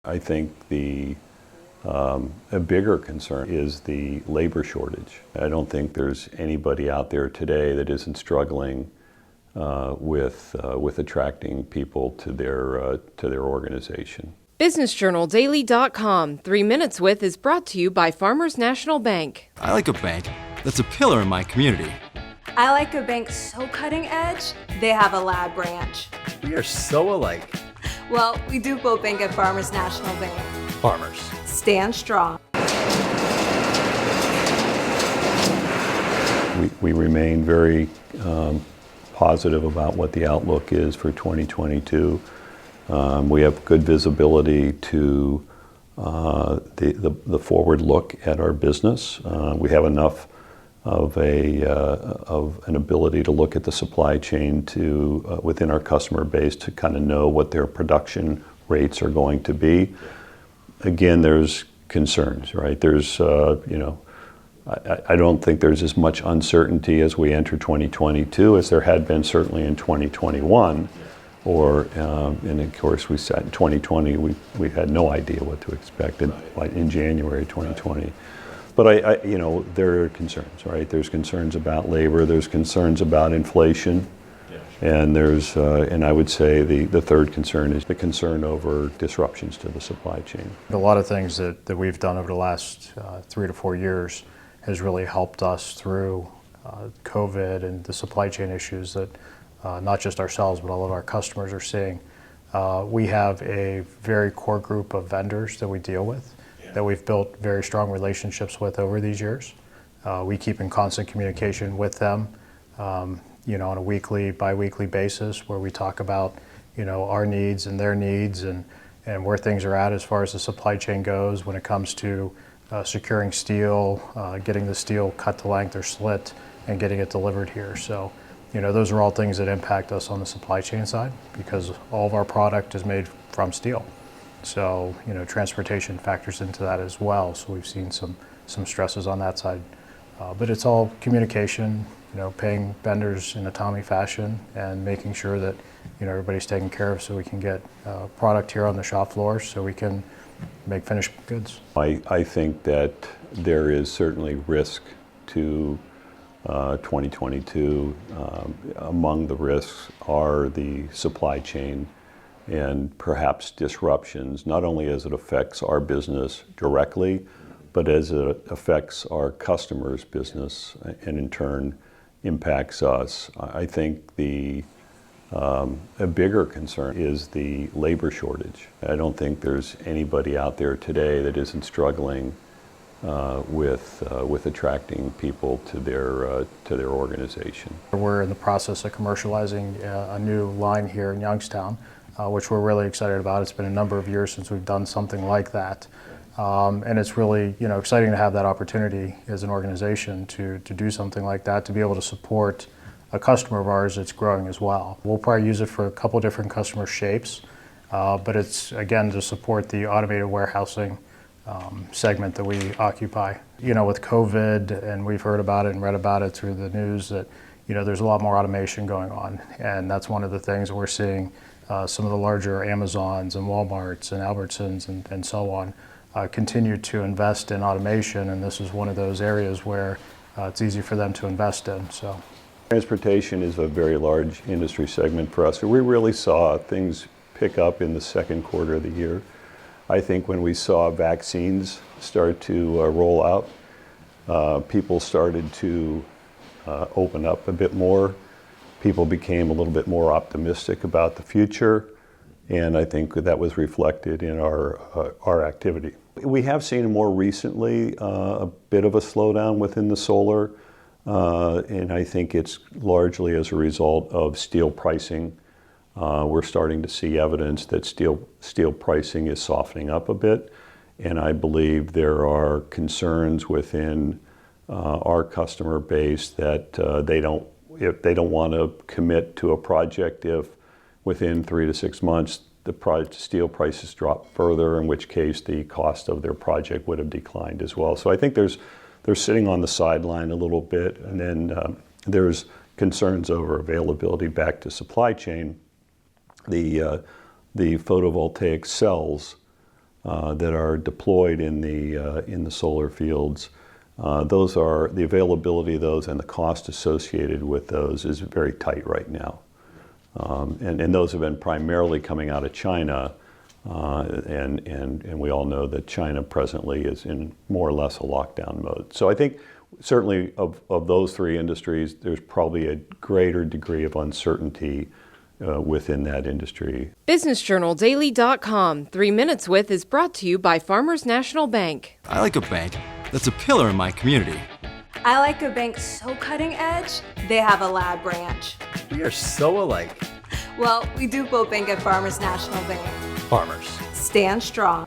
I think a bigger concern is the labor shortage. I don't think there's anybody out there today that isn't struggling with attracting people to their organization. BusinessJournalDaily.com 3 Minutes With is brought to you by Farmers National Bank. I like a bank that's a pillar in my community. I like a bank so cutting edge, they have a lab branch. We are so alike. Well, we do both bank at Farmers National Bank. Farmers. Stand strong. We remain very positive about what the outlook is for 2022. We have good visibility to the forward look at our business. We have enough of an ability to look at the supply chain to within our customer base to kind of know what their production rates are going to be. Again, there's concerns, right? There's I don't think there's as much uncertainty as we enter 2022 as there had been certainly in 2021. And of course, we said in 2020 we had no idea what to expect in January 2020. But there are concerns, right? There's concerns about labor. There's concerns about inflation, and and I would say the third concern is the concern over disruptions to the supply chain. A lot of things that we've done over the last 3 to 4 years has really helped us through COVID and the supply chain issues that not just ourselves, but all of our customers are seeing. We have a very core group of vendors that we deal with, that we've built very strong relationships with over these years. We keep in constant communication with them, on a weekly, bi-weekly basis, where we talk about, our needs and their needs and where things are at as far as the supply chain goes when it comes to securing steel, getting the steel cut to length or slit, and getting it delivered here. So, those are all things that impact us on the supply chain side because all of our product is made from steel. So, transportation factors into that as well. So we've seen some stresses on that side. But it's all communication, paying vendors in a timely fashion and making sure that, everybody's taken care of so we can get product here on the shop floor so we can make finished goods. I think that there is certainly risk to 2022. Among the risks are the supply chain and perhaps disruptions, not only as it affects our business directly, but as it affects our customers' business and in turn impacts us. I think a bigger concern is the labor shortage. I don't think there's anybody out there today that isn't struggling with attracting people to their organization. We're in the process of commercializing a new line here in Youngstown, which we're really excited about. It's been a number of years since we've done something like that. And it's really, exciting to have that opportunity as an organization to do something like that, to be able to support a customer of ours that's growing as well. We'll probably use it for a couple different customer shapes, but it's, again, to support the automated warehousing segment that we occupy. With COVID, and we've heard about it and read about it through the news, that, there's a lot more automation going on. And that's one of the things that we're seeing. Some of the larger Amazons and Walmarts and Albertsons and so on continue to invest in automation, and this is one of those areas where it's easy for them to invest in. So, transportation is a very large industry segment for us. We really saw things pick up in the second quarter of the year. I think when we saw vaccines start to roll out, people started to open up a bit more. People became a little bit more optimistic about the future, and I think that was reflected in our activity. We have seen more recently a bit of a slowdown within the solar, and I think it's largely as a result of steel pricing. We're starting to see evidence that steel pricing is softening up a bit, and I believe there are concerns within our customer base that they don't want to commit to a project if within 3 to 6 months the steel prices drop further, in which case the cost of their project would have declined as well. So I think they're sitting on the sideline a little bit, and then there's concerns over availability back to supply chain. The photovoltaic cells that are deployed in the solar fields. Those are the availability of those and the cost associated with those is very tight right now. And those have been primarily coming out of China, and we all know that China presently is in more or less a lockdown mode. So I think certainly of those three industries, there's probably a greater degree of uncertainty within that industry. BusinessJournalDaily.com 3 Minutes With is brought to you by Farmers National Bank. I like a bank that's a pillar in my community. I like a bank so cutting edge, they have a lab branch. We are so alike. Well, we do both bank at Farmers National Bank. Farmers. Stand strong.